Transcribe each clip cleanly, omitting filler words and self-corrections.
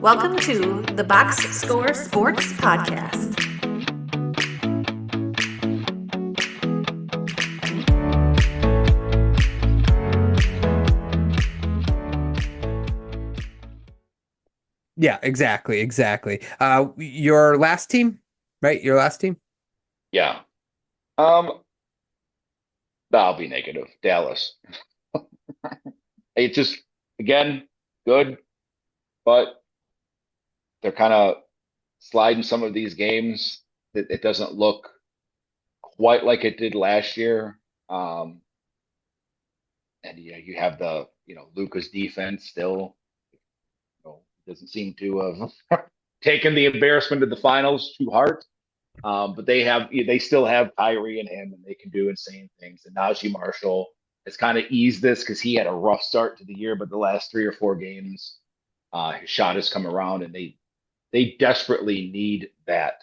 Welcome to the Box Score Sports Podcast. Yeah, exactly. Your last team, right? Your last team? Yeah. Um, I'll be negative. Dallas. It's just again good, but they're kind of sliding some of these games. It doesn't look quite like it did last year. Um, and you have the Luca's defense still doesn't seem to have taken the embarrassment of the finals to heart. But they still have Kyrie and him, and they can do insane things. And Najee Marshall has kind of eased this because he had a rough start to the year, but the last 3 or 4 games, his shot has come around, and they desperately need that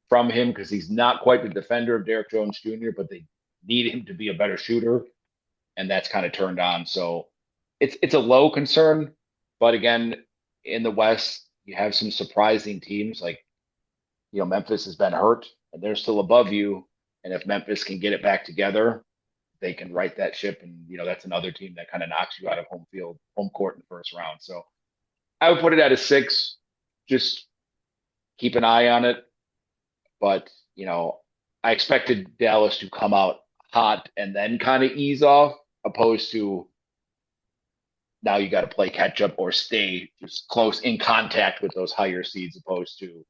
from him because he's not quite the defender of Derrick Jones Jr., but they need him to be a better shooter, and that's kind of turned on. So it's a low concern, but again, in the West, you have some surprising teams like Memphis has been hurt and they're still above you. And if Memphis can get it back together, they can right that ship. And, that's another team that kind of knocks you out of home court in the first round. So I would put it at a 6. Just keep an eye on it. But, I expected Dallas to come out hot and then kind of ease off, opposed to now you got to play catch up or stay just close in contact with those higher seeds, opposed to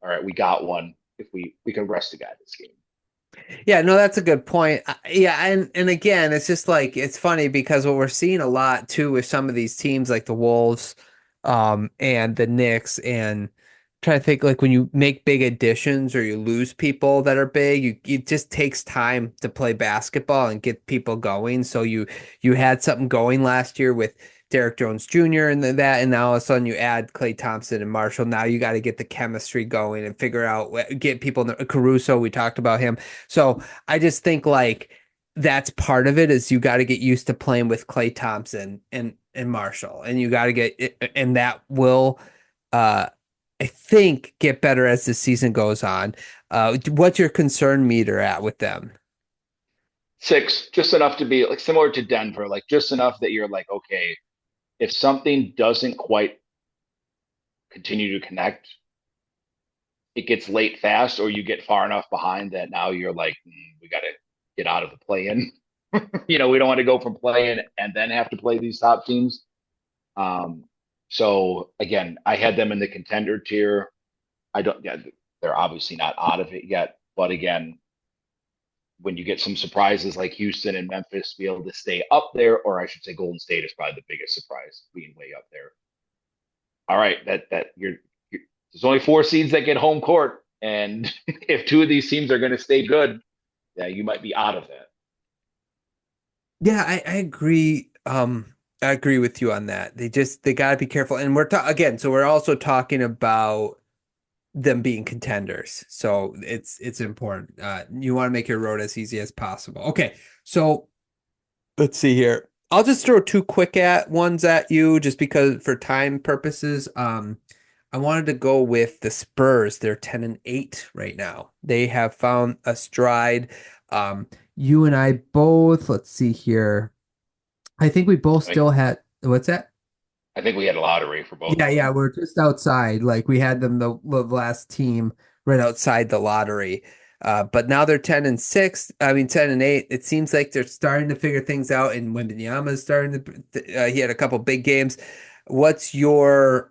all right, we got one. If we can rest the guy this game. Yeah, no, that's a good point. Yeah, and again, it's just like it's funny because what we're seeing a lot too with some of these teams like the Wolves, and the Knicks, and trying to think like when you make big additions or you lose people that are big, it just takes time to play basketball and get people going. So you had something going last year with Derrick Jones Jr. and that, and now all of a sudden you add Klay Thompson and Marshall. Now you got to get the chemistry going and figure out get people. Caruso, we talked about him. So I just think like that's part of it is you got to get used to playing with Klay Thompson and Marshall, and you got to and that will I think get better as the season goes on. What's your concern meter at with them? 6, just enough to be like similar to Denver, like just enough that you're like, okay, if something doesn't quite continue to connect, it gets late fast, or you get far enough behind that now you're like, we got to get out of the play-in. We don't want to go from play-in and then have to play these top teams. Um, so again, I had them in the contender tier. I don't. Yeah, they're obviously not out of it yet, but again, when you get some surprises like Houston and Memphis be able to stay up there, or I should say Golden State is probably the biggest surprise being way up there. All right, you're there's only 4 seeds that get home court, and if 2 of these teams are going to stay good, yeah, you might be out of that. Yeah, I agree. I agree with you on that. They got to be careful, and again. So we're also talking about them being contenders. So it's important. You want to make your road as easy as possible. Okay, so let's see here. I'll just throw two quick at ones at you just because for time purposes. I wanted to go with the Spurs. They're 10-8 right now. They have found a stride. Um, you and I both, let's see here. I think we both I think still had what's that? I think we had a lottery for both Yeah, of yeah, them. we're just outside. Like we had them the last team right outside the lottery. But now they're 10-6. I mean 10-8. It seems like they're starting to figure things out, and Wembanyama is starting to. He had a couple big games. What's your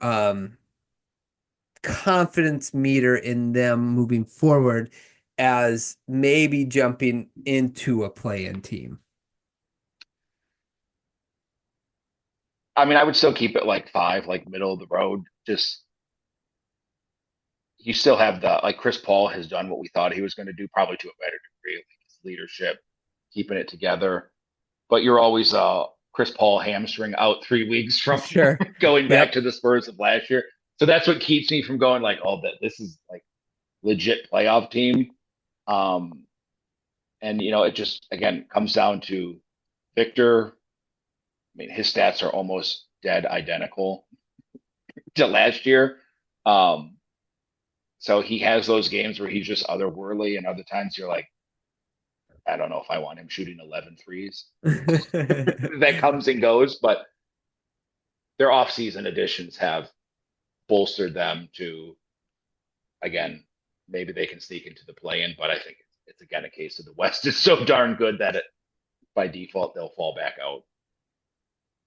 confidence meter in them moving forward as maybe jumping into a play-in team? I mean, I would still keep it like 5, like middle of the road. Just you still have the like Chris Paul has done what we thought he was going to do, probably to a better degree, like his leadership, keeping it together. But you're always Chris Paul hamstring out 3 weeks from Sure. going back Yep. to the Spurs of last year. So that's what keeps me from going like, oh, that this is like legit playoff team. Um, and it just again comes down to Victor. I mean, his stats are almost dead identical to last year. So he has those games where he's just otherworldly, and other times you're like, I don't know if I want him shooting 11 threes. That comes and goes, but their offseason additions have bolstered them to, again, maybe they can sneak into the play-in, but I think it's again a case of the West is so darn good that by default they'll fall back out.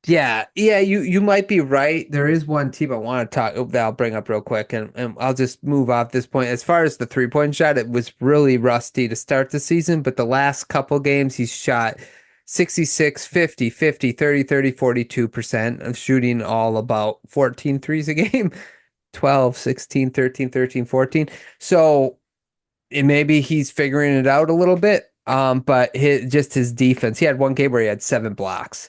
Yeah, you might be right. There is one team I want to talk that I'll bring up real quick, and I'll just move off this point. As far as the 3-point shot, it was really rusty to start the season, but the last couple games he's shot 66, 50, 50, 30, 30, 42% of shooting, all about 14 threes a game, 12, 16, 13, 13, 14. So maybe he's figuring it out a little bit. But his defense, he had one game where he had 7 blocks.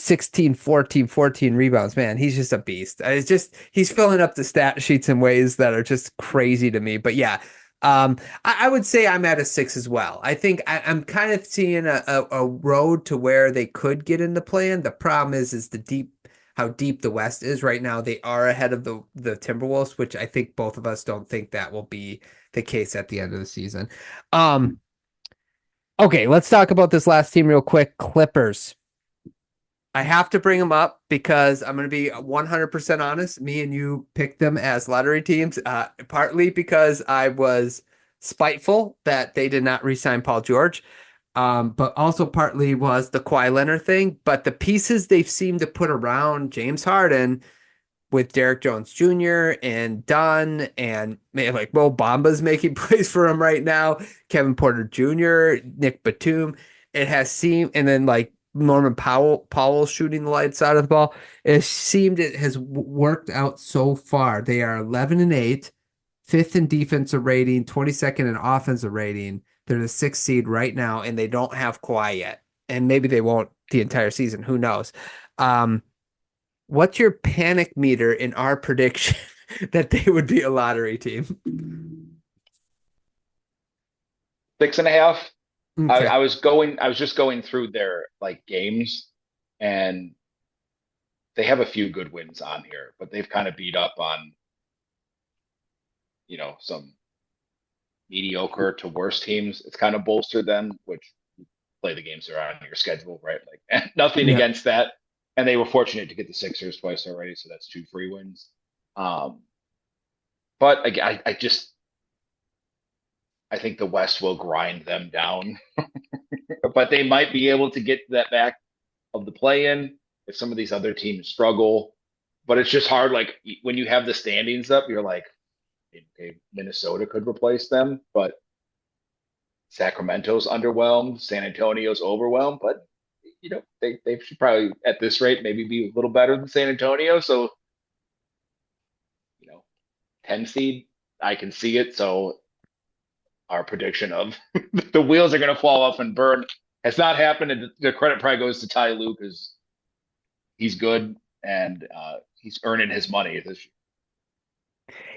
16, 14, 14 rebounds. Man, he's just a beast. It's just, he's filling up the stat sheets in ways that are just crazy to me. But yeah, I would say I'm at a 6 as well. I think I'm kind of seeing a road to where they could get in the play-in. The problem is how deep the West is right now. They are ahead of the Timberwolves, which I think both of us don't think that will be the case at the end of the season. Okay, let's talk about this last team real quick. Clippers. I have to bring them up because I'm going to be 100% honest. Me and you picked them as lottery teams, partly because I was spiteful that they did not re-sign Paul George, but also partly was the Kawhi Leonard thing. But the pieces they've seemed to put around James Harden with Derek Jones Jr. and Dunn, and like Mo Bamba's making plays for him right now, Kevin Porter Jr., Nick Batum, it has seemed, and then like Norman Powell shooting the lights out of the ball. It seemed it has worked out so far. They are 11-8, 5th in defensive rating, 22nd in offensive rating. They're the 6th seed right now, and they don't have Kawhi yet. And maybe they won't the entire season. Who knows? What's your panic meter in our prediction that they would be a lottery team? 6.5. Okay. I was just going through their like games, and they have a few good wins on here, but they've kind of beat up on, some mediocre to worse teams. It's kind of bolstered them, which play the games that are on your schedule, right? Like nothing against that. And they were fortunate to get the Sixers twice already, so that's 2 free wins. But again, I think the West will grind them down, but they might be able to get that back of the play-in if some of these other teams struggle. But it's just hard. Like when you have the standings up, you're like, okay, Minnesota could replace them, but Sacramento's underwhelmed, San Antonio's overwhelmed. But they should probably at this rate maybe be a little better than San Antonio. So 10 seed, I can see it. So our prediction of the wheels are going to fall off and burn has not happened. And the credit probably goes to Ty Lue because he's good and he's earning his money this year.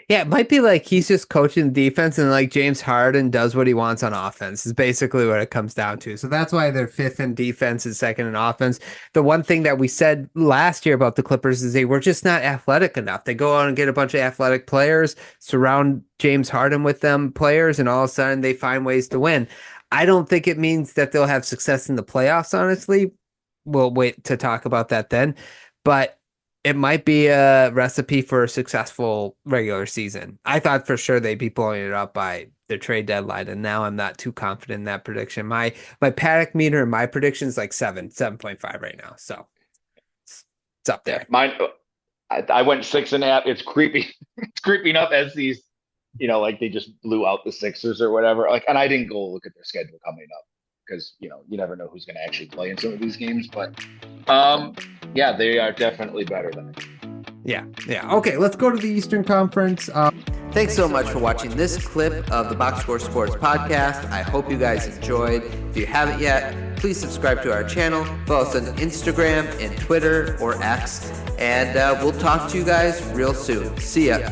Yeah, it might be like he's just coaching defense, and like James Harden does what he wants on offense is basically what it comes down to. So that's why they're 5th in defense and 2nd in offense. The one thing that we said last year about the Clippers is they were just not athletic enough. They go out and get a bunch of athletic players, surround James Harden with them players, and all of a sudden they find ways to win. I don't think it means that they'll have success in the playoffs, honestly. We'll wait to talk about that then. But it might be a recipe for a successful regular season. I thought for sure they'd be blowing it up by the trade deadline, and now I'm not too confident in that prediction. My panic meter and my prediction is like 7.5 right now. So it's up there. Mine, I went 6.5. It's creepy. It's creeping up as these, like they just blew out the Sixers or whatever. Like, and I didn't go look at their schedule coming up because you never know who's going to actually play in some of these games. But yeah, they are definitely better than it. Yeah. Okay, let's go to the Eastern Conference. Thanks so much for watching this clip of the Box Score Sports Podcast. I hope you guys enjoyed. If you haven't yet, please subscribe to our channel. Follow us on Instagram and Twitter or X. And we'll talk to you guys real soon. See ya.